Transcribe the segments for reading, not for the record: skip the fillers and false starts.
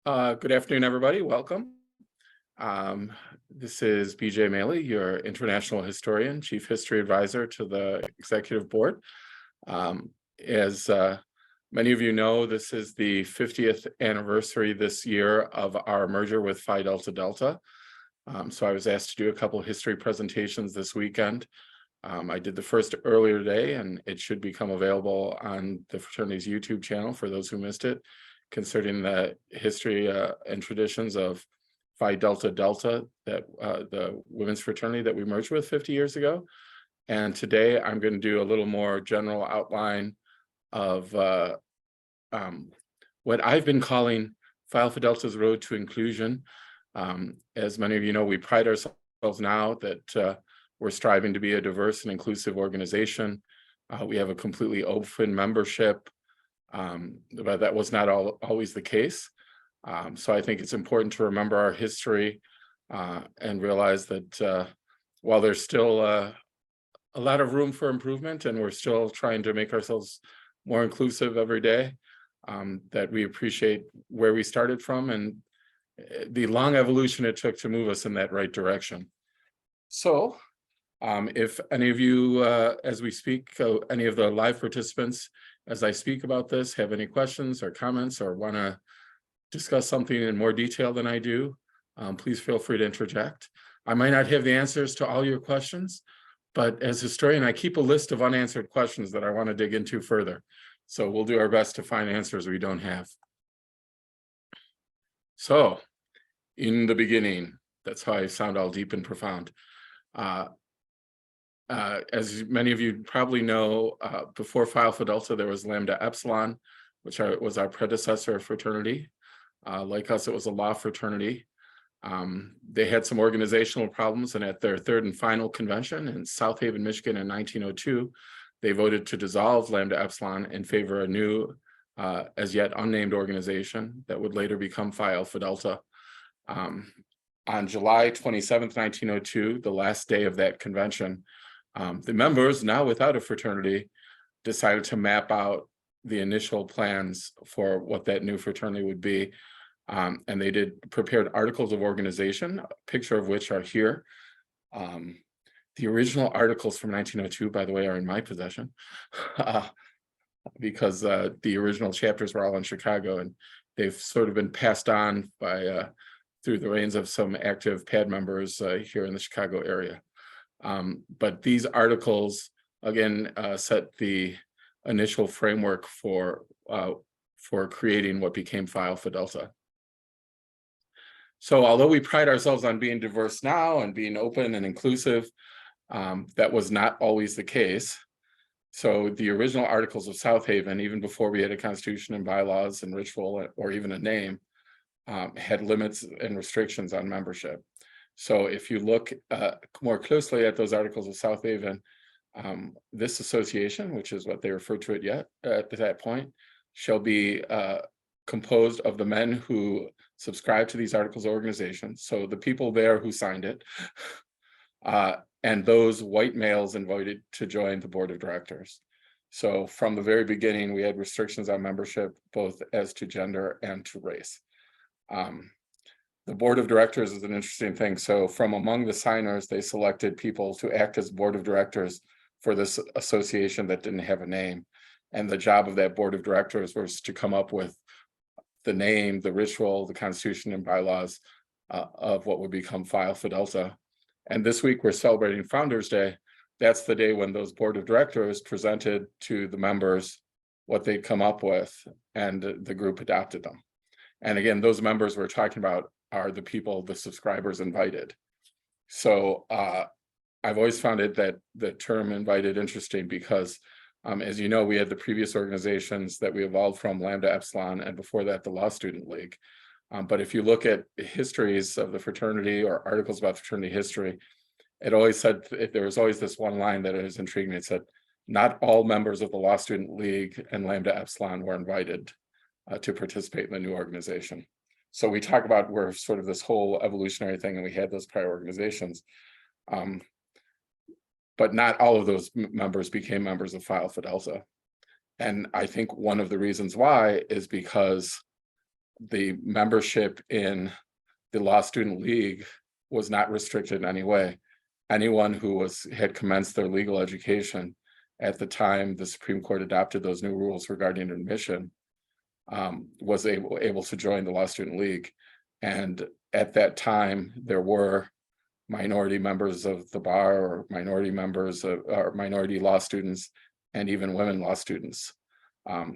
Good afternoon, everybody. Welcome. This is BJ Maley, your international historian, chief history advisor to the executive board. As many of you know, this is the 50th anniversary this year of our merger with Phi Delta Delta. So I was asked to do a couple of history presentations this weekend. I did the first earlier today, and it should become available on the fraternity's YouTube channel for those who missed it, concerning the history and traditions of Phi Delta Delta, that the women's fraternity that we merged with 50 years ago. And today I'm going to do a little more general outline of what I've been calling Phi Alpha Delta's road to inclusion. As many of you know, we pride ourselves now that we're striving to be a diverse and inclusive organization. We have a completely open membership, but that was not always the case. So I think it's important to remember our history and realize that while there's still a lot of room for improvement, and we're still trying to make ourselves more inclusive every day, that we appreciate where we started from and the long evolution it took to move us in that right direction. So if any of you, as we speak, any of the live participants, as I speak about this, have any questions or comments or want to discuss something in more detail than I do, please feel free to interject. I might not have the answers to all your questions, but as historian, I keep a list of unanswered questions that I want to dig into further. So we'll do our best to find answers we don't have. So, in the beginning, that's how I sound all deep and profound. As many of you probably know, before Phi Alpha Delta, there was Lambda Epsilon, which was our predecessor fraternity. Like us, it was a law fraternity. They had some organizational problems, and at their third and final convention in South Haven, Michigan in 1902, they voted to dissolve Lambda Epsilon in favor of a new, as yet unnamed organization that would later become Phi Alpha Delta. On July 27th, 1902, the last day of that convention, the members, now without a fraternity, decided to map out the initial plans for what that new fraternity would be. And they prepared articles of organization, a picture of which are here. The original articles from 1902, by the way, are in my possession, because the original chapters were all in Chicago, and they've sort of been passed on by through the reins of some active PAD members here in the Chicago area. But these articles, again, set the initial framework for creating what became Phi Alpha Delta. So although we pride ourselves on being diverse now and being open and inclusive, that was not always the case. So the original Articles of South Haven, even before we had a constitution and bylaws and ritual or even a name, had limits and restrictions on membership. So if you look more closely at those Articles of South Haven, this association, which is what they refer to it at that point, shall be composed of the men who subscribe to these articles of organization, so the people there who signed it, and those white males invited to join the board of directors. So from the very beginning, we had restrictions on membership, both as to gender and to race. The board of directors is an interesting thing. So from among the signers, they selected people to act as board of directors for this association that didn't have a name. And the job of that board of directors was to come up with the name, the ritual, the constitution and bylaws of what would become Phi Alpha Delta. And this week we're celebrating Founders Day. That's the day when those board of directors presented to the members what they'd come up with, and the group adopted them. And again, those members we're talking about are the people, the subscribers invited. So I've always found it that the term invited interesting because, as you know, we had the previous organizations that we evolved from, Lambda Epsilon, and before that, the Law Student League. But if you look at histories of the fraternity or articles about fraternity history, it always said, there was always this one line that is intriguing. It said, not all members of the Law Student League and Lambda Epsilon were invited to participate in the new organization. So we talk about we're sort of this whole evolutionary thing, and we had those prior organizations. But not all of those members became members of Phi Alpha Delta. And I think one of the reasons why is because the membership in the Law Student League was not restricted in any way. Anyone who had commenced their legal education at the time the Supreme Court adopted those new rules regarding admission was able to join the Law Student League. And at that time, there were minority members of the bar, or minority members of, or minority law students, and even women law students.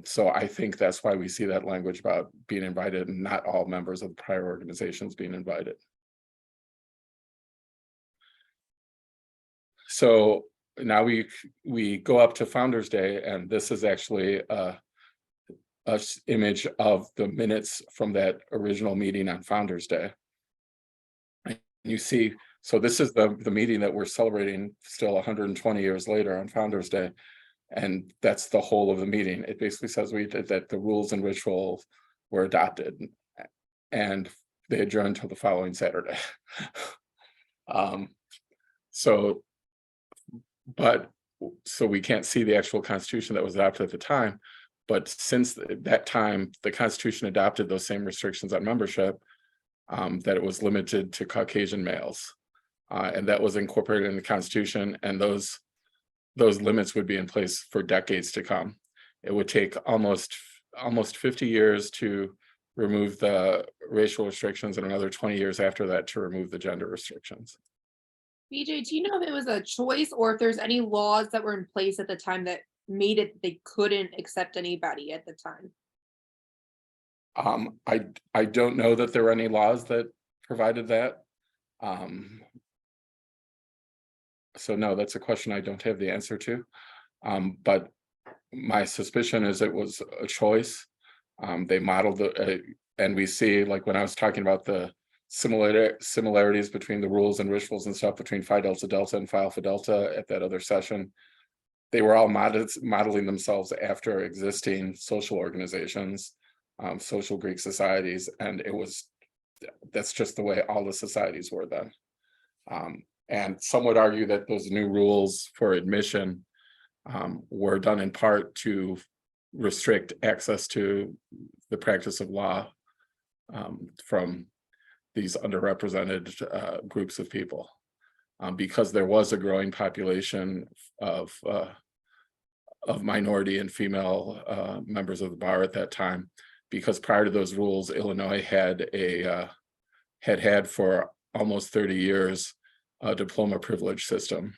So I think that's why we see that language about being invited, and not all members of the prior organizations being invited. So now we go up to Founders Day, and this is actually a image of the minutes from that original meeting on Founders Day. And you see, so this is the meeting that we're celebrating still 120 years later on Founders Day. And that's the whole of the meeting. It basically says that the rules and rituals were adopted, and they adjourned until the following Saturday. So we can't see the actual Constitution that was adopted at the time. But since that time, the Constitution adopted those same restrictions on membership, that it was limited to Caucasian males. And that was incorporated in the Constitution, and those limits would be in place for decades to come. It would take almost 50 years to remove the racial restrictions, and another 20 years after that to remove the gender restrictions. BJ, do you know if it was a choice or if there's any laws that were in place at the time that made it they couldn't accept anybody at the time? I don't know that there were any laws that provided that. So no, that's a question I don't have the answer to. But my suspicion is it was a choice. They modeled and we see, like when I was talking about the similarities between the rules and rituals and stuff between Phi Delta Delta and Phi Alpha Delta at that other session, they were all modeling themselves after existing social organizations, social Greek societies, and that's just the way all the societies were then. And some would argue that those new rules for admission were done in part to restrict access to the practice of law from these underrepresented groups of people, because there was a growing population of minority and female members of the bar at that time. Because prior to those rules, Illinois had had for almost 30 years a diploma privilege system,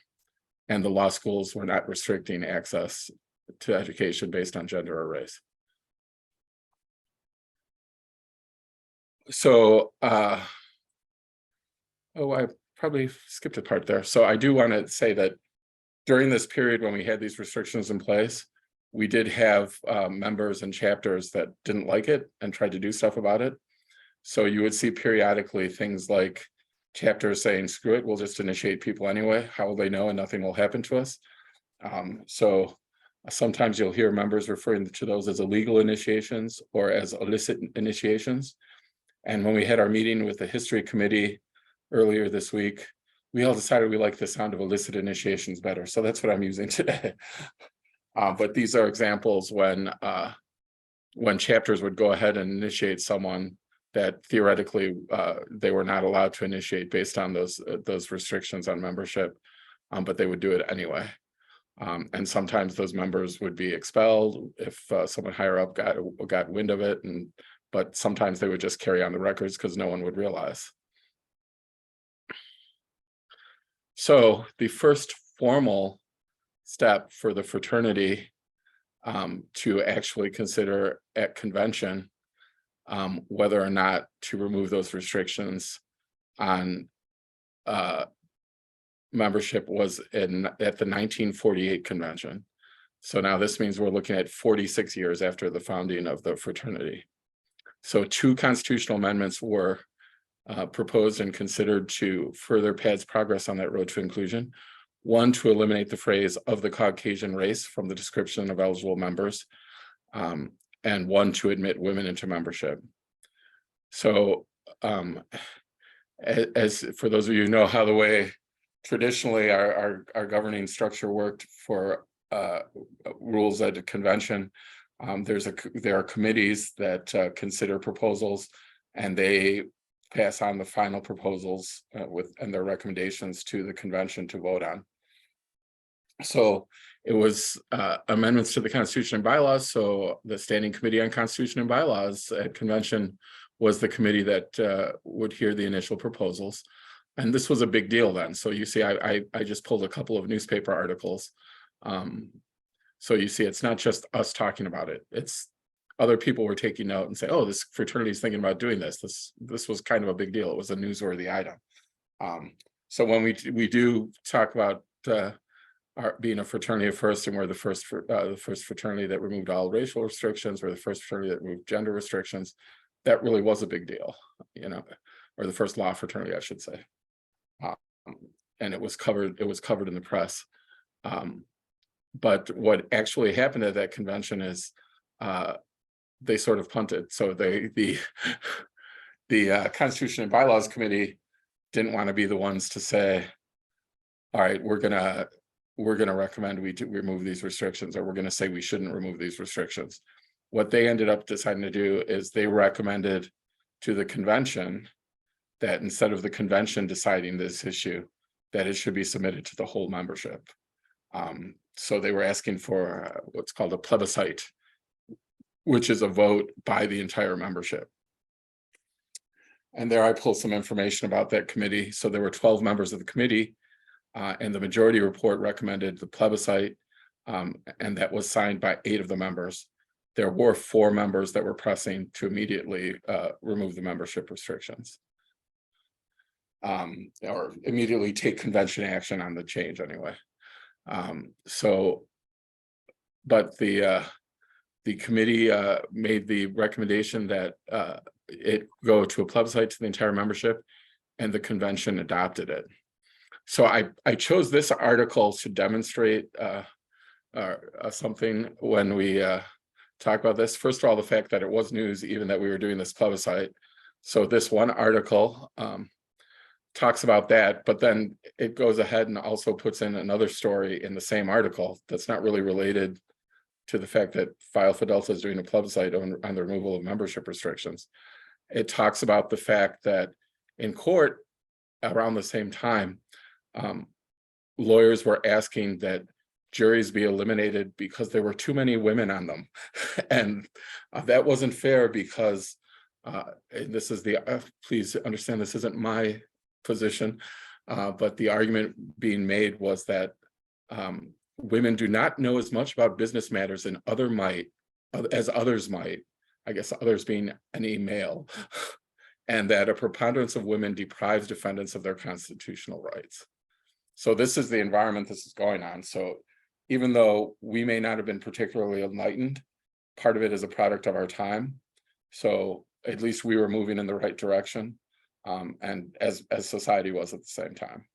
and the law schools were not restricting access to education based on gender or race. So, oh, I probably skipped a part there. So I do want to say that during this period when we had these restrictions in place, we did have members and chapters that didn't like it and tried to do stuff about it. So you would see periodically things like chapters saying, screw it, we'll just initiate people anyway. How will they know and nothing will happen to us? So sometimes you'll hear members referring to those as illegal initiations or as illicit initiations. And when we had our meeting with the history committee earlier this week, we all decided we like the sound of illicit initiations better. So that's what I'm using today. But these are examples when chapters would go ahead and initiate someone that theoretically they were not allowed to initiate based on those restrictions on membership, but they would do it anyway. And sometimes those members would be expelled if someone higher up got wind of it, but sometimes they would just carry on the records because no one would realize. So the first formal step for the fraternity to actually consider at convention whether or not to remove those restrictions on membership was at the 1948 convention. So now this means we're looking at 46 years after the founding of the fraternity. So 2 constitutional amendments were proposed and considered to further PAD's progress on that road to inclusion. One, to eliminate the phrase "of the Caucasian race" from the description of eligible members, and one to admit women into membership. So as for those of you who know how the way traditionally our governing structure worked for rules at a convention, There are committees that consider proposals, and they pass on the final proposals and their recommendations to the convention to vote on. So it was amendments to the Constitution and bylaws. So the Standing Committee on Constitution and Bylaws at convention was the committee that would hear the initial proposals. And this was a big deal then. So you see, I just pulled a couple of newspaper articles. So you see, it's not just us talking about it. It's other people were taking note and say, oh, this fraternity is thinking about doing this. This was kind of a big deal. It was a newsworthy item. So when we do talk about being a fraternity of first, and we're the first fraternity that removed all racial restrictions, we're the first fraternity that removed gender restrictions, that really was a big deal, you know, or the first law fraternity, I should say. And it was covered in the press. But what actually happened at that convention is they sort of punted. So the Constitution and Bylaws Committee didn't want to be the ones to say, all right, we're gonna recommend we remove these restrictions, or we're gonna say we shouldn't remove these restrictions. What they ended up deciding to do is they recommended to the convention that instead of the convention deciding this issue, that it should be submitted to the whole membership. So they were asking for what's called a plebiscite, which is a vote by the entire membership. And there I pulled some information about that committee. So there were 12 members of the committee, and the majority report recommended the plebiscite, and that was signed by 8 of the members. There were 4 members that were pressing to immediately remove the membership restrictions, or immediately take convention action on the change anyway. But the committee made the recommendation that it go to a plebiscite to the entire membership, and the convention adopted it. So I chose this article to demonstrate something when we talk about this. First of all, the fact that it was news, even that we were doing this plebiscite. So this one article talks about that, but then it goes ahead and also puts in another story in the same article that's not really related to the fact that Phi Alpha Delta is doing a plebiscite on the removal of membership restrictions. It talks about the fact that in court around the same time, lawyers were asking that juries be eliminated because there were too many women on them. And that wasn't fair because, and this is please understand this isn't my position, but the argument being made was that women do not know as much about business matters as others might, I guess others being any male, and that a preponderance of women deprives defendants of their constitutional rights. So this is the environment this is going on. So even though we may not have been particularly enlightened, part of it is a product of our time. So at least we were moving in the right direction, and as society was at the same time.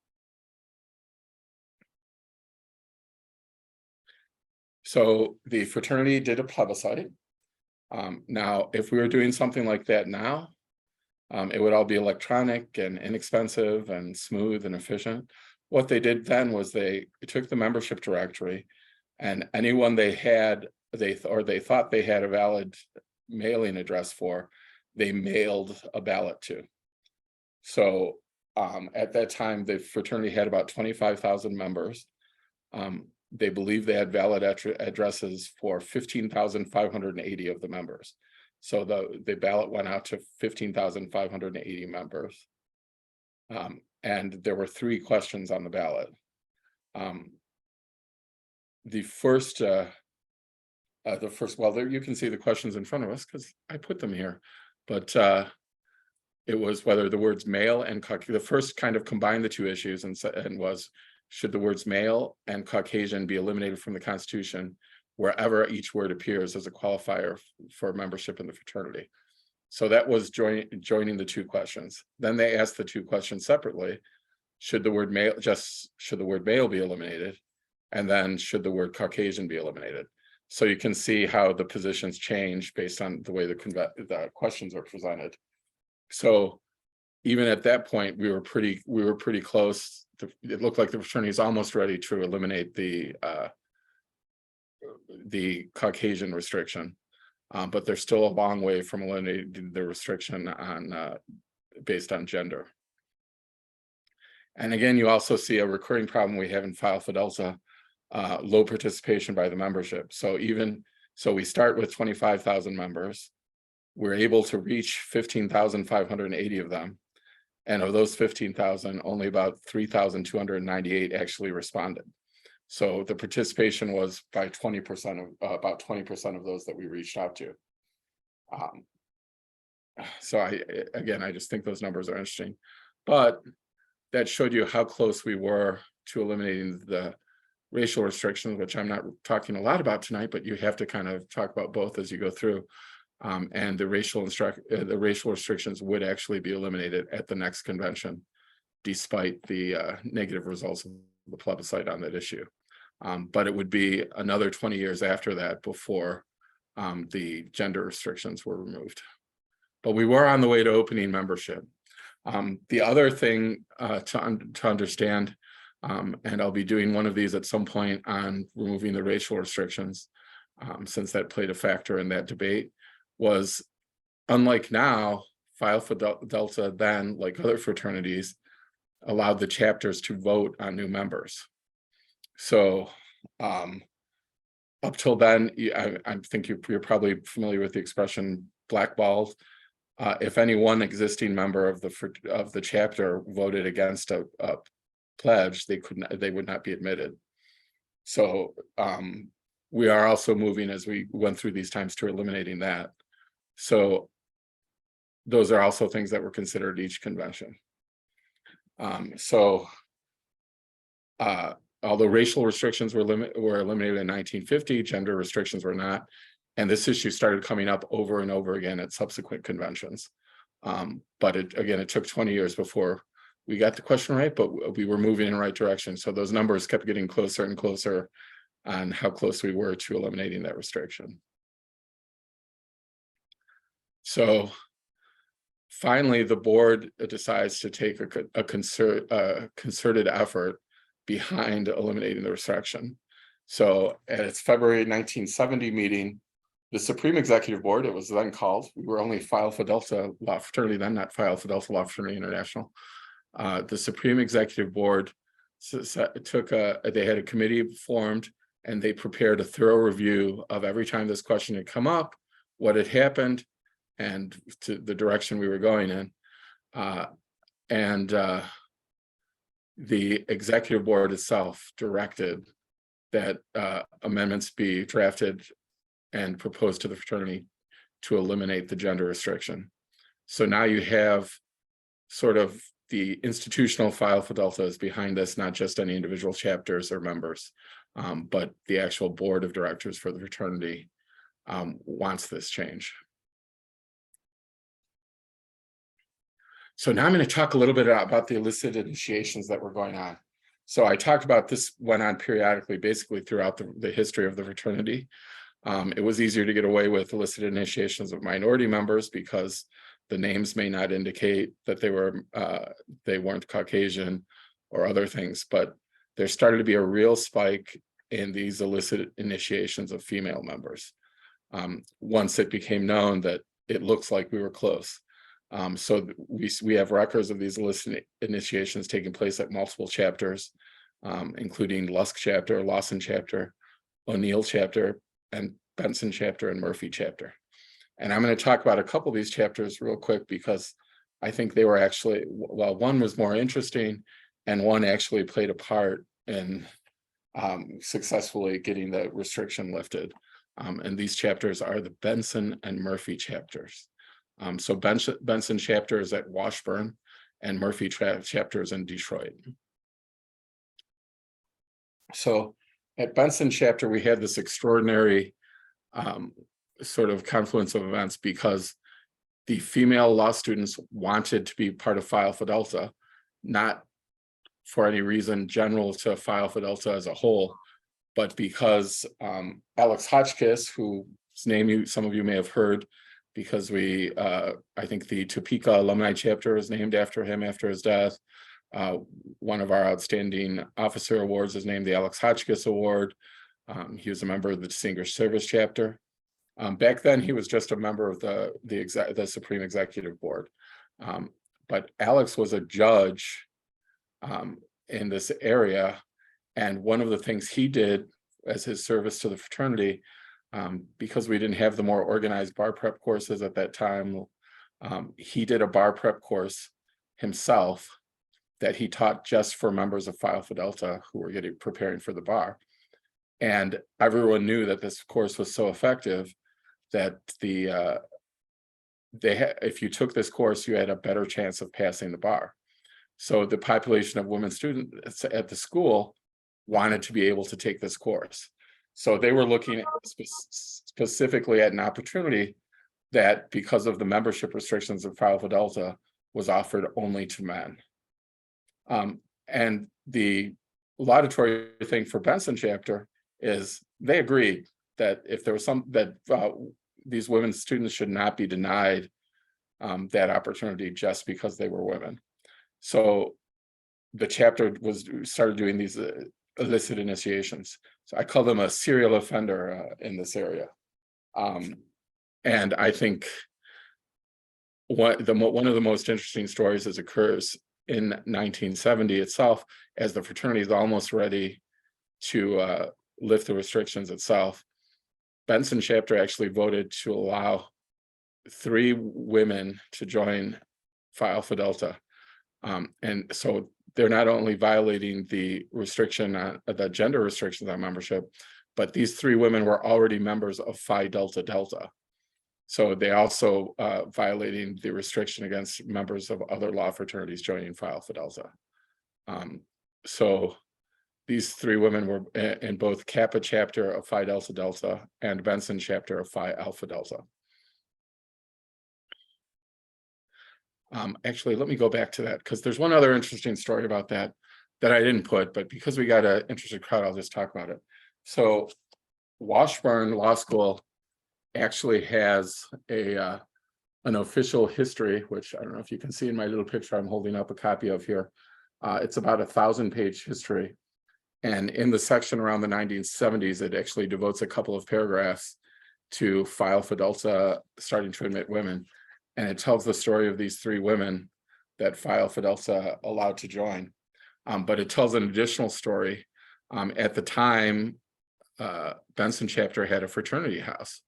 So the fraternity did a plebiscite. Now, if we were doing something like that now, it would all be electronic and inexpensive and smooth and efficient. What they did then was they took the membership directory, and anyone they thought they had a valid mailing address for, they mailed a ballot to. So at that time, the fraternity had about 25,000 members. They believe they had valid addresses for 15,580 of the members. So the ballot went out to 15,580 members. And there were 3 questions on the ballot. The first, well, there you can see the questions in front of us because I put them here, but it was whether the words male and the first kind of combined the 2 issues and was, should the words male and Caucasian be eliminated from the Constitution wherever each word appears as a qualifier for membership in the fraternity. So that was joining the 2 questions. Then they asked the 2 questions separately. Should the word male be eliminated? And then should the word Caucasian be eliminated? So you can see how the positions change based on the way the questions are presented. So even at that point, we were pretty close. It looked like the fraternity is almost ready to eliminate the the Caucasian restriction. But they're still a long way from eliminating the restriction on based on gender. And again, you also see a recurring problem we have in Phi Alpha Delta, low participation by the membership. So we start with 25,000 members. We're able to reach 15,580 of them. And of those 15,000, only about 3,298 actually responded. So the participation was by 20% of about 20% of those that we reached out to. So I just think those numbers are interesting, but that showed you how close we were to eliminating the racial restrictions, which I'm not talking a lot about tonight, but you have to kind of talk about both as you go through. And the racial restrictions would actually be eliminated at the next convention, despite the negative results of the plebiscite on that issue. But it would be another 20 years after that before the gender restrictions were removed. But we were on the way to opening membership. The other thing to understand, and I'll be doing one of these at some point on removing the racial restrictions, since that played a factor in that debate, was unlike now, Phi Alpha Delta then, like other fraternities, allowed the chapters to vote on new members. So up till then, I think you're probably familiar with the expression blackballed. If any one existing member of the chapter voted against a pledge, they would not be admitted. So we are also moving, as we went through these times, to eliminating that. So those are also things that were considered each convention. Although racial restrictions were eliminated in 1950, gender restrictions were not. And this issue started coming up over and over again at subsequent conventions. But it took 20 years before we got the question right, but we were moving in the right direction. So those numbers kept getting closer and closer on how close we were to eliminating that restriction. So finally, the board decides to take a concerted effort behind eliminating the restriction. So at its February 1970 meeting, the Supreme Executive Board, it was then called, we were only Phi Alpha Delta Law Fraternity then, not Phi Alpha Delta Law Fraternity International. The Supreme Executive Board they had a committee formed, and they prepared a thorough review of every time this question had come up, what had happened, and to the direction we were going in. The executive board itself directed that amendments be drafted and proposed to the fraternity to eliminate the gender restriction. So now you have sort of the institutional Phi Alpha Delta is behind this, not just any individual chapters or members, but the actual board of directors for the fraternity wants this change. So now I'm going to talk a little bit about the illicit initiations that were going on. So I talked about this went on periodically, basically throughout the history of the fraternity. It was easier to get away with illicit initiations of minority members because the names may not indicate that they weren't Caucasian or other things, but there started to be a real spike in these illicit initiations of female members. Once it became known that it looks like we were close. So we have records of these illicit initiations taking place at multiple chapters, including Lusk chapter, Lawson chapter, O'Neill chapter, and Benson chapter and Murphy chapter. And I'm going to talk about a couple of these chapters real quick because I think they were actually, well, one was more interesting and one actually played a part in successfully getting the restriction lifted. And these chapters are the Benson and Murphy chapters. So Benson chapter is at Washburn and Murphy chapter is in Detroit. So at Benson chapter, we had this extraordinary sort of confluence of events because the female law students wanted to be part of Phi Alpha Delta, not for any reason general to Phi Alpha Delta as a whole, but because Alex Hotchkiss, whose name some of you may have heard, because I think the Topeka Alumni Chapter is named after him after his death. One of our outstanding officer awards is named the Alex Hotchkiss Award. He was a member of the Distinguished Service Chapter. Back then, he was just a member of the Supreme Executive Board. But Alex was a judge in this area. And one of the things he did as his service to the fraternity, because we didn't have the more organized bar prep courses at that time, he did a bar prep course himself that he taught just for members of Phi Alpha Delta who were preparing for the bar. And everyone knew that this course was so effective that if you took this course, you had a better chance of passing the bar. So the population of women students at the school wanted to be able to take this course. So they were looking at specifically at an opportunity that, because of the membership restrictions of Phi Alpha Delta, was offered only to men. And the laudatory thing for Benson chapter is they agreed that if there was these women students should not be denied that opportunity just because they were women. So the chapter started doing these illicit initiations. So I call them a serial offender in this area. And I think one of the most interesting stories is occurs in 1970 itself, as the fraternity is almost ready to lift the restrictions itself. Benson chapter actually voted to allow 3 women to join Phi Alpha Delta. And so they're not only violating the the gender restrictions on membership, but these 3 women were already members of Phi Delta Delta. So they also violating the restriction against members of other law fraternities joining Phi Alpha Delta. So these 3 women were in both Kappa chapter of Phi Delta Delta and Benson chapter of Phi Alpha Delta. Actually, let me go back to that, because there's one other interesting story about that I didn't put, but because we got an interested crowd, I'll just talk about it. So Washburn Law School actually has an official history, which I don't know if you can see in my little picture I'm holding up a copy of here. It's about 1,000-page history. And in the section around the 1970s, it actually devotes a couple of paragraphs to Phi Alpha Delta starting to admit women. And it tells the story of these 3 women that Phi Alpha Delta allowed to join. But it tells an additional story. At the time, Benson chapter had a fraternity house.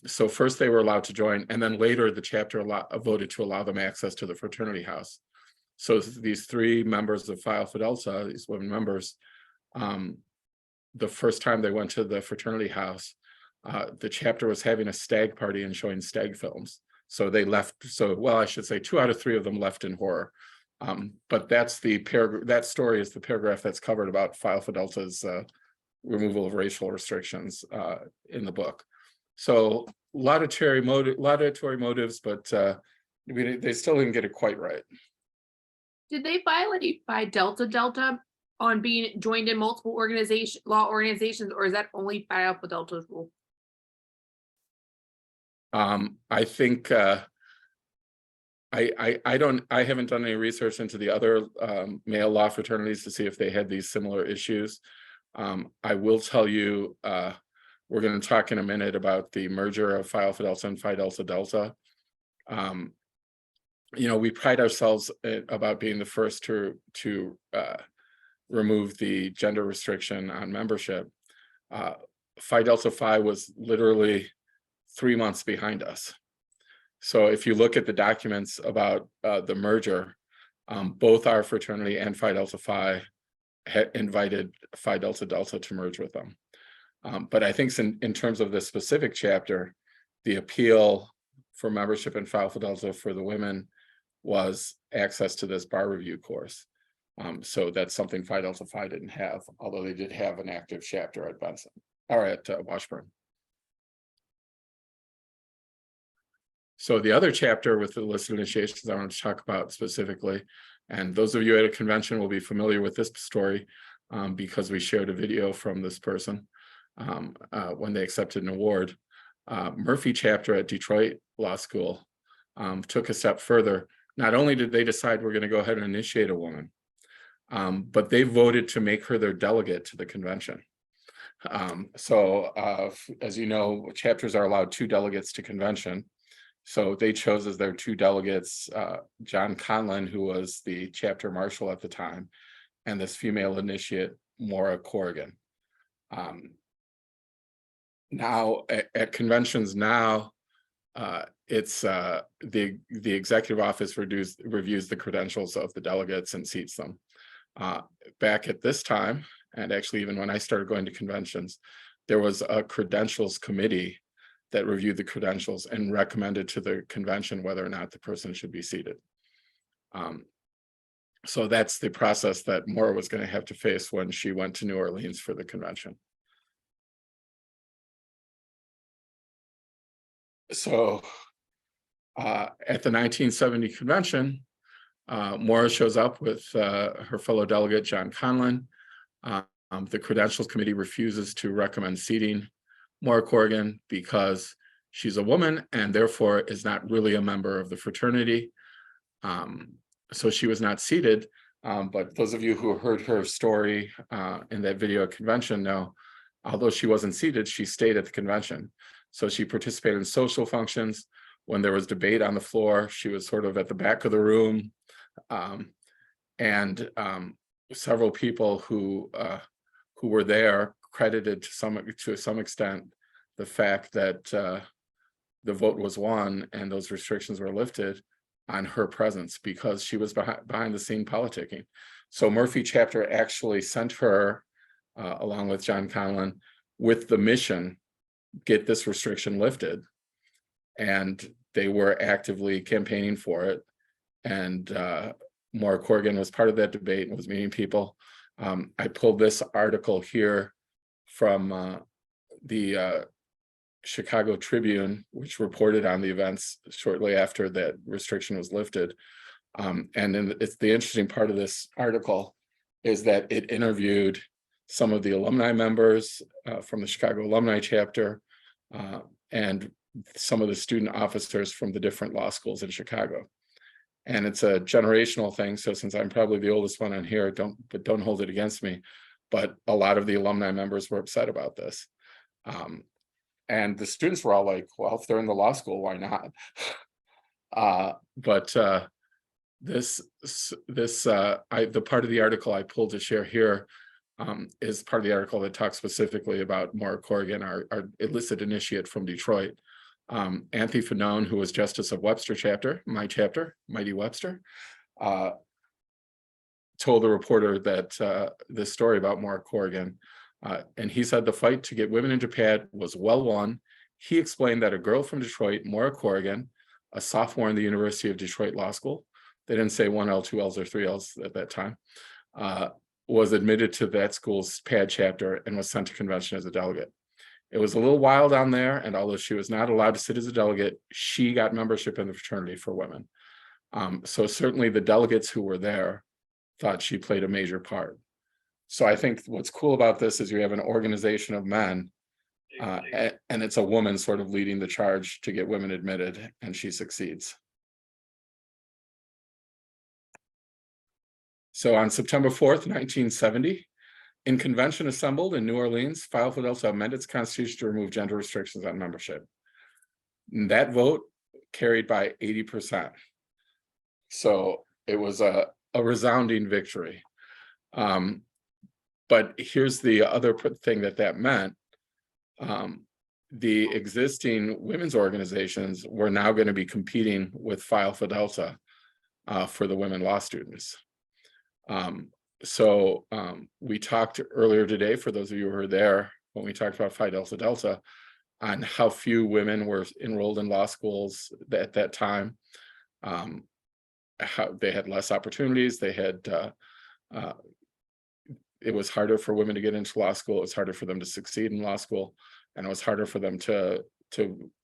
So first they were allowed to join, and then later the chapter voted to allow them access to the fraternity house. So these 3 members of Phi Alpha Delta, these women members, the first time they went to the fraternity house, the chapter was having a stag party and showing stag films. So they left. So, well, I should say 2 out of 3 of them left in horror. But that's the paragraph. That story is the paragraph that's covered about Phi Alpha Delta's removal of racial restrictions in the book. So laudatory motives, but they still didn't get it quite right. Did they violate Phi Delta Delta on being joined in multiple law organizations, or is that only Phi Alpha Delta's rule? I think I haven't done any research into the other male law fraternities to see if they had these similar issues. I will tell you, we're going to talk in a minute about the merger of Phi Alpha Delta and Phi Delta Delta. We pride ourselves about being the first to remove the gender restriction on membership. Phi Delta Phi was literally 3 months behind us. So if you look at the documents about the merger, both our fraternity and Phi Delta Phi had invited Phi Delta Delta to merge with them. But I think in terms of the specific chapter, the appeal for membership in Phi Alpha Delta for the women was access to this bar review course. So that's something Phi Delta Phi didn't have, although they did have an active chapter at Benson or at Washburn. So the other chapter with the illicit initiations I want to talk about specifically, and those of you at a convention will be familiar with this story because we shared a video from this person when they accepted an award. Murphy chapter at Detroit Law School took a step further. Not only did they decide we're going to go ahead and initiate a woman, but they voted to make her their delegate to the convention. As you know, chapters are allowed 2 delegates to convention. So they chose as their 2 delegates, John Conlon, who was the chapter marshal at the time, and this female initiate, Maura Corrigan. Now at conventions now, it's the executive office reviews the credentials of the delegates and seats them. Back at this time, and actually even when I started going to conventions, there was a credentials committee that reviewed the credentials and recommended to the convention whether or not the person should be seated. So that's the process that Maura was going to have to face when she went to New Orleans for the convention. So at the 1970 convention, Maura shows up with her fellow delegate, John Conlon. The credentials committee refuses to recommend seating Maura Corrigan because she's a woman and therefore is not really a member of the fraternity. So she was not seated. But those of you who heard her story in that video at convention know, although she wasn't seated, she stayed at the convention. So she participated in social functions. When there was debate on the floor, she was sort of at the back of the room. Several people who were there credited to some extent the fact that the vote was won and those restrictions were lifted on her presence because she was behind the scene politicking. So Murphy chapter actually sent her, along with John Conlon, with the mission, get this restriction lifted. And they were actively campaigning for it. And Maura Corrigan was part of that debate and was meeting people. I pulled this article here from the Chicago Tribune, which reported on the events shortly after that restriction was lifted. It's the interesting part of this article is that it interviewed some of the alumni members from the Chicago Alumni Chapter and some of the student officers from the different law schools in Chicago. And it's a generational thing. So since I'm probably the oldest one on here, don't hold it against me. But a lot of the alumni members were upset about this. And the students were all like, well, if they're in the law school, why not? The part of the article I pulled to share here is part of the article that talks specifically about Maura Corrigan, our illicit initiate from Detroit. Anthony Fanone, who was Justice of Webster chapter, my chapter, Mighty Webster, told the reporter that this story about Maura Corrigan, and he said the fight to get women into PAD was well won. He explained that a girl from Detroit, Maura Corrigan, a sophomore in the University of Detroit Law School, they didn't say 1 L, 2 Ls, or 3 Ls at that time, was admitted to that school's PAD chapter and was sent to convention as a delegate. It was a little wild down there, and although she was not allowed to sit as a delegate, she got membership in the fraternity for women. So certainly the delegates who were there thought she played a major part. So I think what's cool about this is you have an organization of men, and it's a woman sort of leading the charge to get women admitted, and she succeeds. So on September 4th, 1970, in convention assembled in New Orleans, Phi Alpha Delta amended its constitution to remove gender restrictions on membership. And that vote carried by 80%. So it was a resounding victory. But here's the other thing that meant. The existing women's organizations were now going to be competing with Phi Alpha Delta for the women law students. We talked earlier today, for those of you who were there, when we talked about Phi Delta Delta, on how few women were enrolled in law schools at that time. How they had less opportunities. They had, it was harder for women to get into law school. It was harder for them to succeed in law school. And it was harder for them to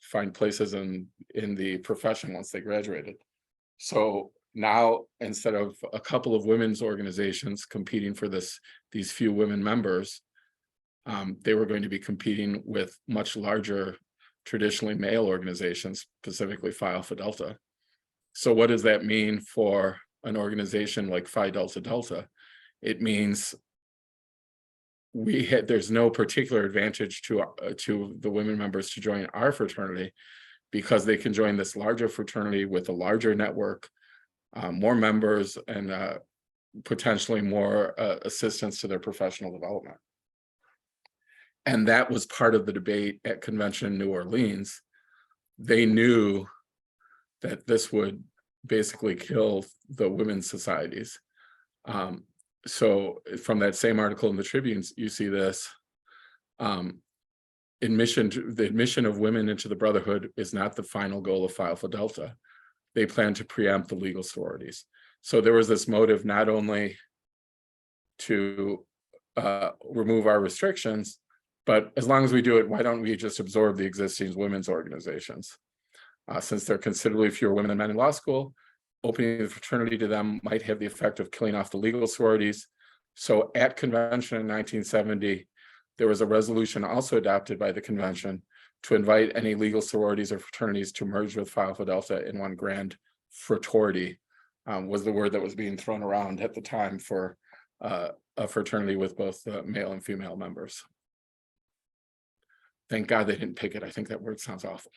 find places in the profession once they graduated. So now, instead of a couple of women's organizations competing for these few women members, they were going to be competing with much larger, traditionally male organizations, specifically Phi Alpha Delta. So what does that mean for an organization like Phi Delta Delta? It means there's no particular advantage to the women members to join our fraternity, because they can join this larger fraternity with a larger network, more members, and potentially more assistance to their professional development. And that was part of the debate at convention in New Orleans. They knew that this would basically kill the women's societies. So from that same article in the Tribune, you see this. The admission of women into the Brotherhood is not the final goal of Phi Alpha Delta. They plan to preempt the legal sororities. So there was this motive not only to remove our restrictions, but as long as we do it, why don't we just absorb the existing women's organizations? Since there are considerably fewer women than men in law school, opening the fraternity to them might have the effect of killing off the legal sororities. So at convention in 1970, there was a resolution also adopted by the convention to invite any legal sororities or fraternities to merge with Phi Alpha Delta in one grand fraternity, was the word that was being thrown around at the time for a fraternity with both male and female members. Thank God they didn't pick it. I think that word sounds awful.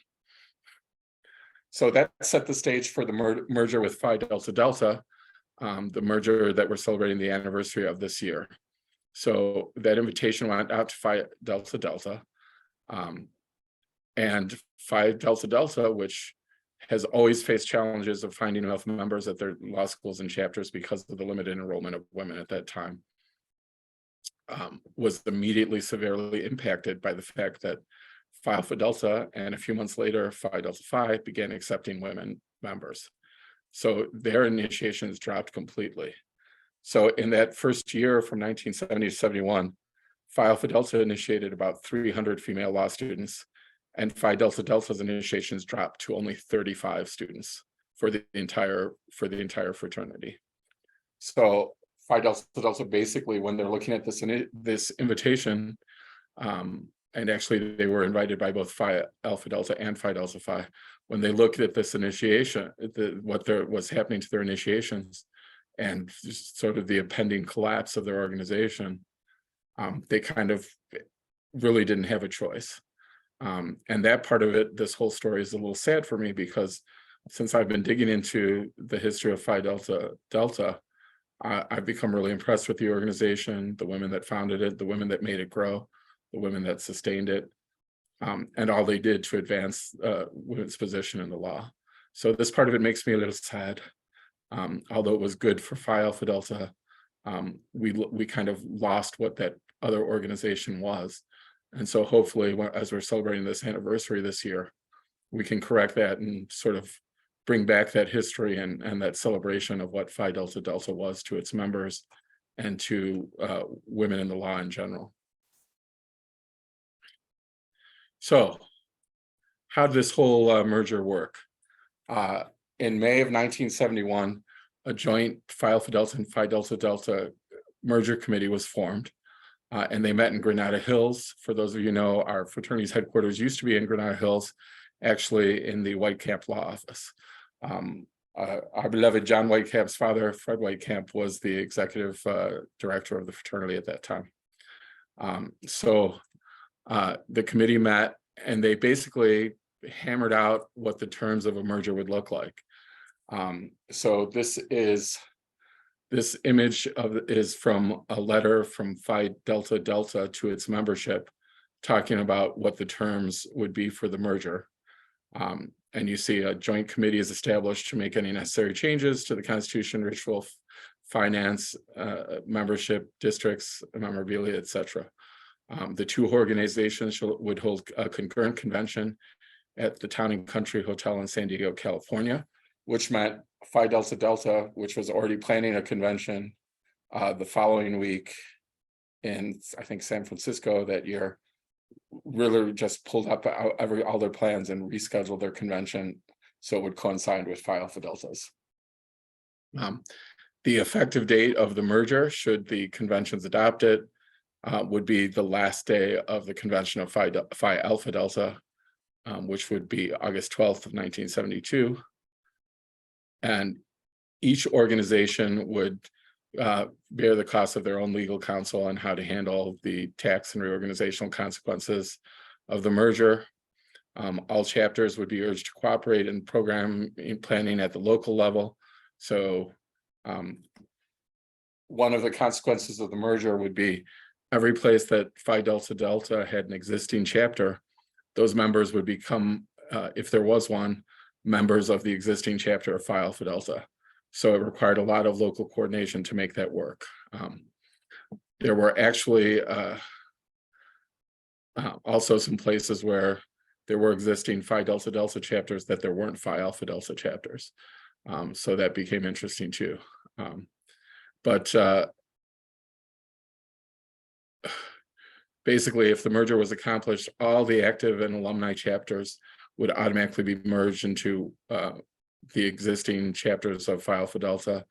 So that set the stage for the merger with Phi Delta Delta, the merger that we're celebrating the anniversary of this year. So that invitation went out to Phi Delta Delta, and Phi Delta Delta, which has always faced challenges of finding enough members at their law schools and chapters because of the limited enrollment of women at that time, was immediately severely impacted by the fact that Phi Alpha Delta and a few months later Phi Delta Phi began accepting women members. So their initiations dropped completely. So in that first year from 1970 to 71, Phi Alpha Delta initiated about 300 female law students, and Phi Delta Delta's initiations dropped to only 35 students for the entire fraternity. So Phi Delta Delta basically, when they're looking at this invitation, and actually they were invited by both Phi Alpha Delta and Phi Delta Phi, when they looked at this initiation, what was happening to their initiations and sort of the impending collapse of their organization, they kind of really didn't have a choice. And that part of it, this whole story is a little sad for me, because since I've been digging into the history of Phi Delta Delta, I've become really impressed with the organization, the women that founded it, the women that made it grow, the women that sustained it, and all they did to advance women's position in the law. So this part of it makes me a little sad. Although it was good for Phi Alpha Delta, we kind of lost what that other organization was. And so hopefully, as we're celebrating this anniversary this year, we can correct that and sort of bring back that history and that celebration of what Phi Delta Delta was to its members and to women in the law in general. So how did this whole merger work? In May of 1971, a joint Phi Alpha Delta and Phi Delta Delta merger committee was formed, and they met in Granada Hills. For those of you who know, our fraternity's headquarters used to be in Granada Hills, actually in the Whitecamp Law Office. Our beloved John Whitecamp's father, Fred Whitecamp, was the executive director of the fraternity at that time. The committee met, and they basically hammered out what the terms of a merger would look like. So this image is from a letter from Phi Delta Delta to its membership, talking about what the terms would be for the merger. And you see a joint committee is established to make any necessary changes to the Constitution, ritual, finance, membership, districts, memorabilia, etc. The two organizations would hold a concurrent convention at the Town and Country Hotel in San Diego, California, which meant Phi Delta Delta, which was already planning a convention the following week in, I think, San Francisco that year, really just pulled up all their plans and rescheduled their convention so it would coincide with Phi Alpha Deltas. The effective date of the merger, should the conventions adopt it, would be the last day of the convention of Phi Alpha Delta, which would be August 12th of 1972. And each organization would bear the cost of their own legal counsel and how to handle the tax and reorganizational consequences of the merger. All chapters would be urged to cooperate in program planning at the local level. So one of the consequences of the merger would be every place that Phi Delta Delta had an existing chapter, those members would become, if there was one, members of the existing chapter of Phi Alpha Delta. So it required a lot of local coordination to make that work. There were actually also some places where there were existing Phi Delta Delta chapters that there weren't Phi Alpha Delta chapters. So that became interesting too. But basically, if the merger was accomplished, all the active and alumni chapters would automatically be merged into the existing chapters of Phi Alpha Delta,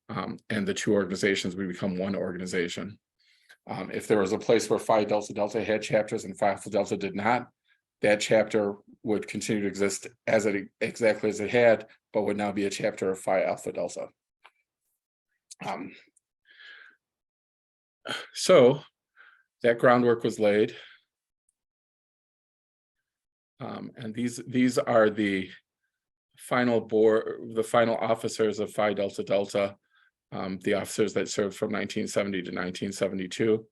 and the two organizations would become one organization. If there was a place where Phi Delta Delta had chapters and Phi Alpha Delta did not, that chapter would continue to exist as exactly as it had, but would now be a chapter of Phi Alpha Delta. So that groundwork was laid. And these are the final board, the final officers of Phi Delta Delta, the officers that served from 1970 to 1972.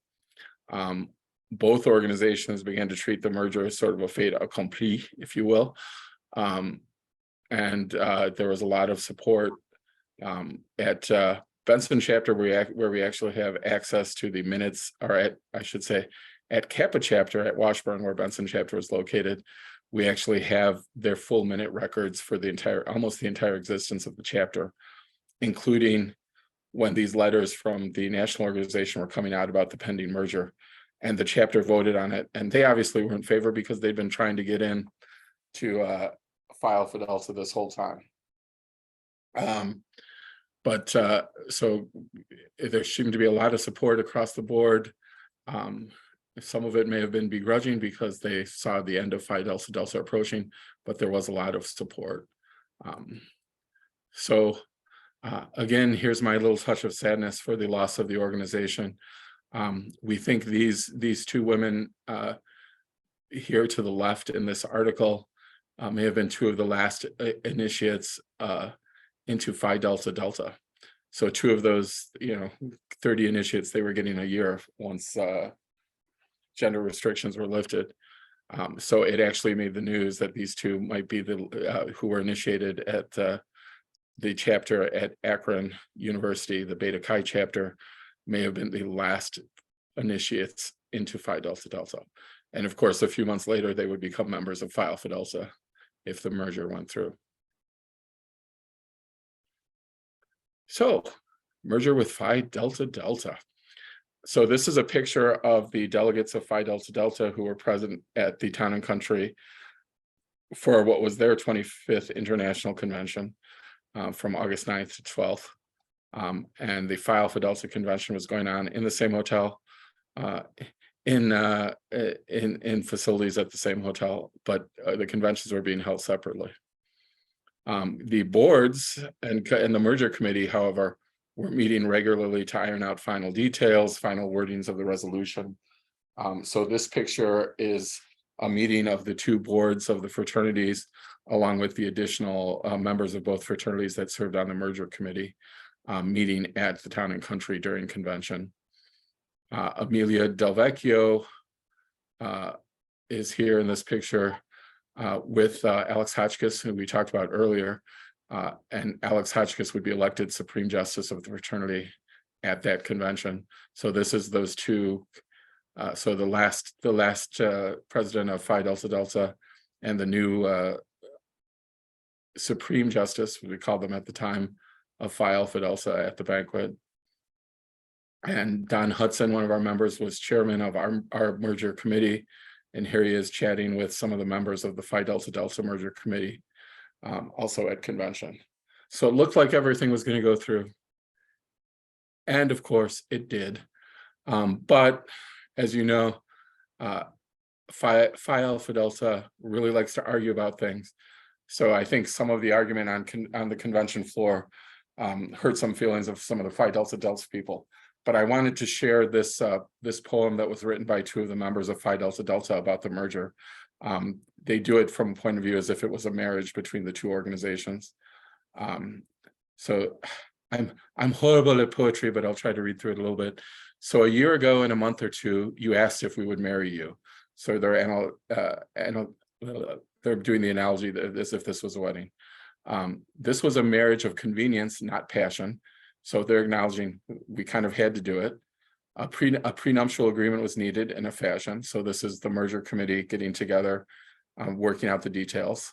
Both organizations began to treat the merger as sort of a fait accompli, if you will. And there was a lot of support at Benson chapter, where we actually have access to the minutes, or I should say, at Kappa chapter at Washburn, where Benson chapter is located. We actually have their full minute records for almost the entire existence of the chapter, including when these letters from the national organization were coming out about the pending merger, and the chapter voted on it. And they obviously were in favor because they'd been trying to get in to Phi Alpha Delta this whole time. So there seemed to be a lot of support across the board. Some of it may have been begrudging because they saw the end of Phi Delta Delta approaching, but there was a lot of support. Again, here's my little touch of sadness for the loss of the organization. We think these two women here to the left in this article may have been two of the last initiates into Phi Delta Delta. So two of those, 30 initiates they were getting a year once gender restrictions were lifted. So it actually made the news that these two might be the who were initiated at the chapter at Akron University, the Beta Chi chapter, may have been the last initiates into Phi Delta Delta. And of course, a few months later, they would become members of Phi Alpha Delta if the merger went through. So, merger with Phi Delta Delta. So this is a picture of the delegates of Phi Delta Delta who were present at the Town and Country for what was their 25th International Convention from August 9th to 12th. And the Phi Alpha Delta Convention was going on in the same hotel, in facilities at the same hotel, but the conventions were being held separately. The boards and the merger committee, however, were meeting regularly to iron out final details, final wordings of the resolution. So this picture is a meeting of the two boards of the fraternities, along with the additional members of both fraternities that served on the merger committee, meeting at the Town and Country during convention. Amelia Del Vecchio is here in this picture with Alex Hotchkiss, who we talked about earlier. And Alex Hotchkiss would be elected Supreme Justice of the fraternity at that convention. So this is those two. So the last president of Phi Delta Delta and the new Supreme Justice, we called them at the time, of Phi Alpha Delta at the banquet. And Don Hudson, one of our members, was chairman of our merger committee. And here he is chatting with some of the members of the Phi Delta Delta merger committee, also at convention. So it looked like everything was going to go through. And of course it did. But as you know, Phi Alpha Delta really likes to argue about things. So I think some of the argument on the convention floor hurt some feelings of some of the Phi Delta Delta people. But I wanted to share this this poem that was written by 2 of the members of Phi Delta Delta about the merger. They do it from a point of view as if it was a marriage between the 2 organizations. So I'm horrible at poetry, but I'll try to read through it a little bit. So a year ago, in a month or 2, you asked if we would marry you. So they're doing the analogy as if this was a wedding. This was a marriage of convenience, not passion. So they're acknowledging we kind of had to do it. A prenuptial agreement was needed in a fashion. So this is the merger committee getting together, working out the details.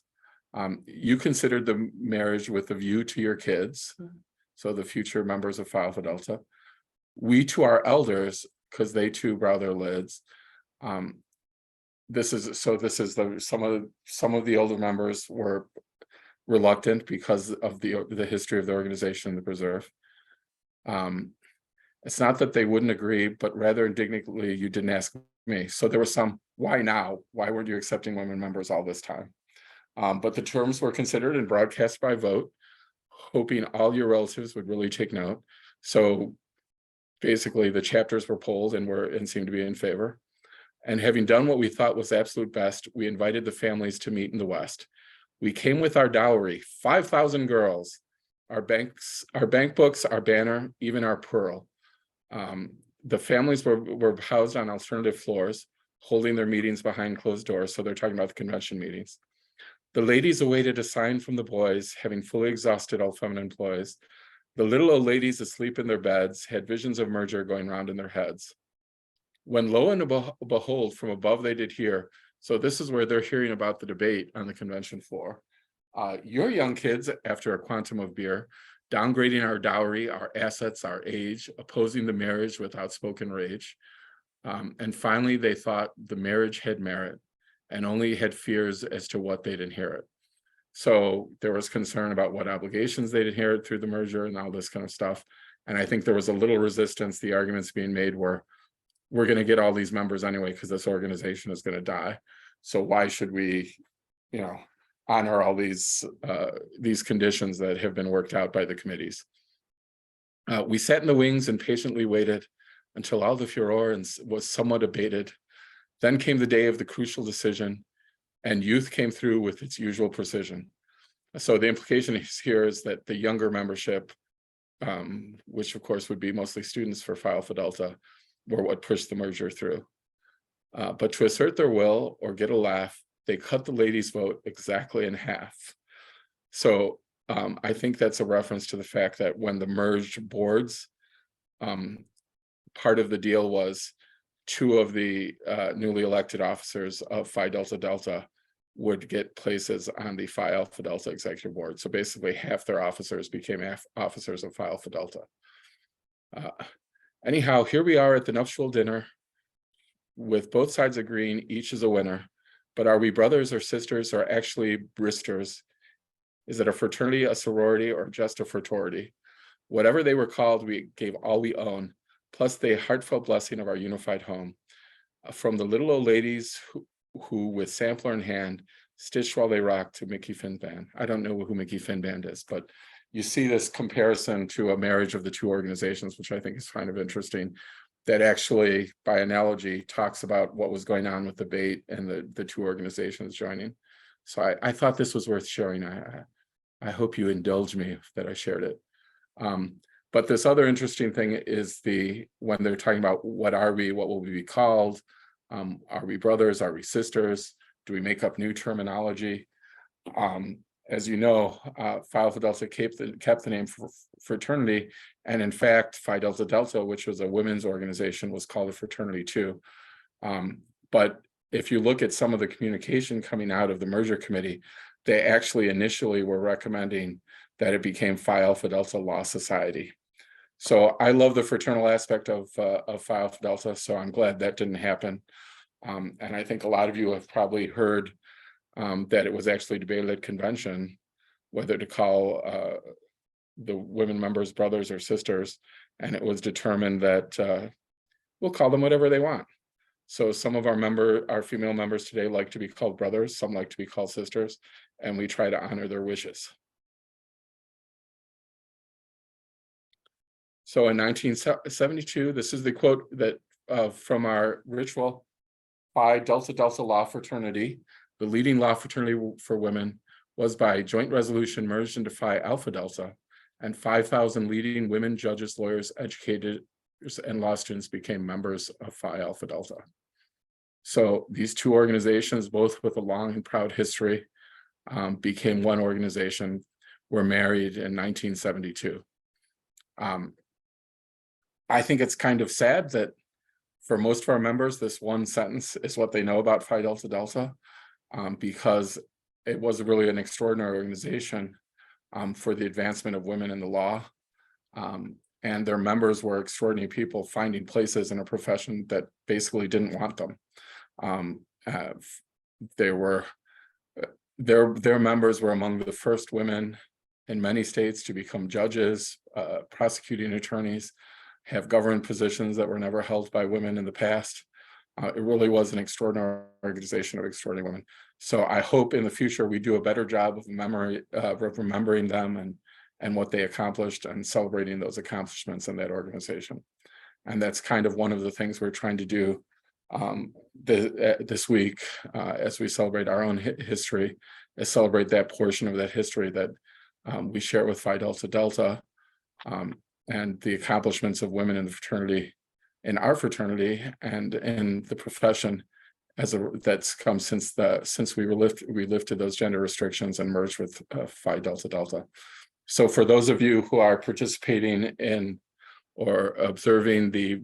You considered the marriage with a view to your kids, so the future members of Phi Alpha Delta. We to our elders, because they too bow their lids. This is some of the older members were reluctant because of the history of the organization, the preserve. It's not that they wouldn't agree, but rather indignantly, you didn't ask me. So there was some, why now? Why weren't you accepting women members all this time? But the terms were considered and broadcast by vote, hoping all your relatives would really take note. So basically the chapters were polled and seemed to be in favor. And having done what we thought was absolute best, we invited the families to meet in the West. We came with our dowry, 5,000 girls, our bank books, our banner, even our pearl. The families were housed on alternative floors, holding their meetings behind closed doors. So they're talking about the convention meetings. The ladies awaited a sign from the boys, having fully exhausted all feminine employees. The little old ladies asleep in their beds had visions of merger going round in their heads. When lo and behold, from above they did hear. So this is where they're hearing about the debate on the convention floor. Your young kids, after a quantum of beer, downgrading our dowry, our assets, our age, opposing the marriage with outspoken rage. And finally, they thought the marriage had merit and only had fears as to what they'd inherit. So there was concern about what obligations they'd inherit through the merger and all this kind of stuff. And I think there was a little resistance. The arguments being made were, we're going to get all these members anyway, because this organization is going to die. So why should we, honor all these conditions that have been worked out by the committees? We sat in the wings and patiently waited until all the furor was somewhat abated. Then came the day of the crucial decision, and youth came through with its usual precision. So the implication here is that the younger membership, which of course would be mostly students for Phi Alpha Delta, were what pushed the merger through. But to assert their will or get a laugh, they cut the ladies' vote exactly in half. So I think that's a reference to the fact that when the merged boards, part of the deal was 2 of the newly elected officers of Phi Delta Delta would get places on the Phi Alpha Delta executive board. So basically half their officers became officers of Phi Alpha Delta. Anyhow, here we are at the nuptial dinner with both sides agreeing each is a winner. But are we brothers or sisters or actually bristers? Is it a fraternity, a sorority, or just a fraternity? Whatever they were called, we gave all we own, plus the heartfelt blessing of our unified home. From the little old ladies who with sampler in hand, stitched while they rocked to Mickey Finband. I don't know who Mickey Finband is, but you see this comparison to a marriage of the 2 organizations, which I think is kind of interesting, that actually, by analogy, talks about what was going on with the debate and the 2 organizations joining. So I thought this was worth sharing. I hope you indulge me that I shared it. But this other interesting thing is when they're talking about what are we, what will we be called? Are we brothers? Are we sisters? Do we make up new terminology? As you know, Phi Alpha Delta kept the name fraternity, and in fact, Phi Delta Delta, which was a women's organization, was called a fraternity too. But if you look at some of the communication coming out of the merger committee, they actually initially were recommending that it became Phi Alpha Delta Law Society. So I love the fraternal aspect of Phi Alpha Delta, so I'm glad that didn't happen. And I think a lot of you have probably heard that it was actually debated at convention whether to call the women members brothers or sisters, and it was determined that we'll call them whatever they want. So some of our female members today like to be called brothers, some like to be called sisters, and we try to honor their wishes. So in 1972, this is the quote that from our ritual: Phi Delta Delta Law Fraternity, the leading law fraternity for women, was by joint resolution merged into Phi Alpha Delta, and 5,000 leading women judges, lawyers, educators, and law students became members of Phi Alpha Delta. So these two organizations, both with a long and proud history, became one organization, were married in 1972. I think it's kind of sad that for most of our members, this one sentence is what they know about Phi Delta Delta, because it was really an extraordinary organization for the advancement of women in the law. And their members were extraordinary people finding places in a profession that basically didn't want them. Their members were among the first women in many states to become judges, prosecuting attorneys, have government positions that were never held by women in the past. It really was an extraordinary organization of extraordinary women. So I hope in the future we do a better job of remembering them and what they accomplished and celebrating those accomplishments in that organization. And that's kind of one of the things we're trying to do this week as we celebrate our own history, is celebrate that portion of that history that we share with Phi Delta Delta, and the accomplishments of women in the fraternity, in our fraternity, and in the profession that's come since we lifted those gender restrictions and merged with Phi Delta Delta. So for those of you who are participating in or observing the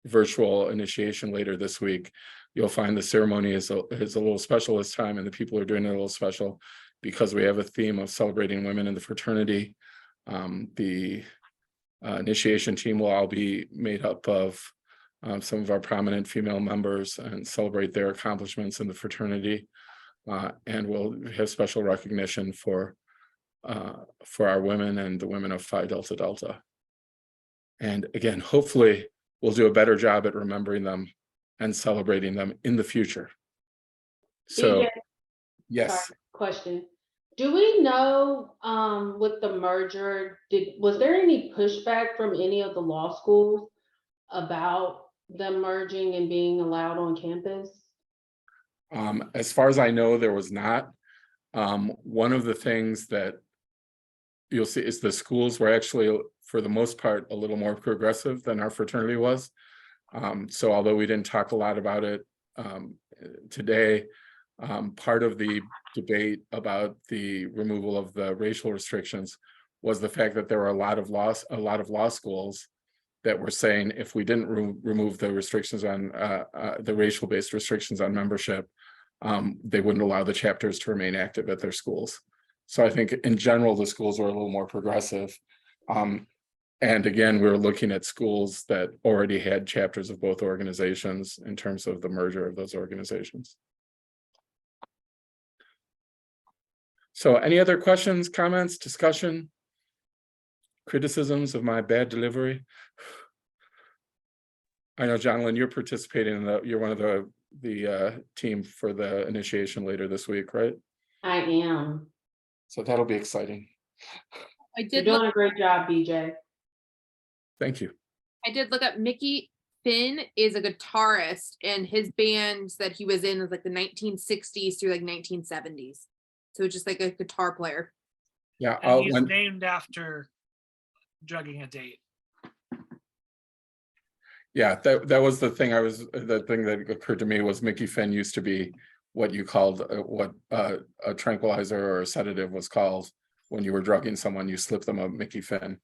virtual initiation later this week, you'll find the ceremony is a little special this time, and the people are doing it a little special because we have a theme of celebrating women in the fraternity. The initiation team will all be made up of some of our prominent female members and celebrate their accomplishments in the fraternity. And we'll have special recognition for our women and the women of Phi Delta Delta. And again, hopefully we'll do a better job at remembering them and celebrating them in the future. So, DJ, yes. sorry, question. Do we know with the merger, was there any pushback from any of the law schools about them merging and being allowed on campus? As far as I know, there was not. One of the things that you'll see is the schools were actually, for the most part, a little more progressive than our fraternity was. So although we didn't talk a lot about it today, part of the debate about the removal of the racial restrictions was the fact that there were a lot of law schools that were saying if we didn't remove the restrictions on the racial-based restrictions on membership, they wouldn't allow the chapters to remain active at their schools. So I think in general, the schools were a little more progressive. And again, we were looking at schools that already had chapters of both organizations in terms of the merger of those organizations. So any other questions, comments, discussion, criticisms of my bad delivery? I know, John Lynn, you're participating in you're one of the team for the initiation later this week, right? I am. So that'll be exciting. You're doing a great job, BJ. Thank you. I did look up Mickey Finn is a guitarist, and his bands that he was in was like the 1960s through like 1970s. So just like a guitar player. Yeah, And he's named after drugging a date. Yeah, that was the thing the thing that occurred to me was Mickey Finn used to be what you called what a tranquilizer or a sedative was called when you were drugging someone. You slip them a Mickey Finn.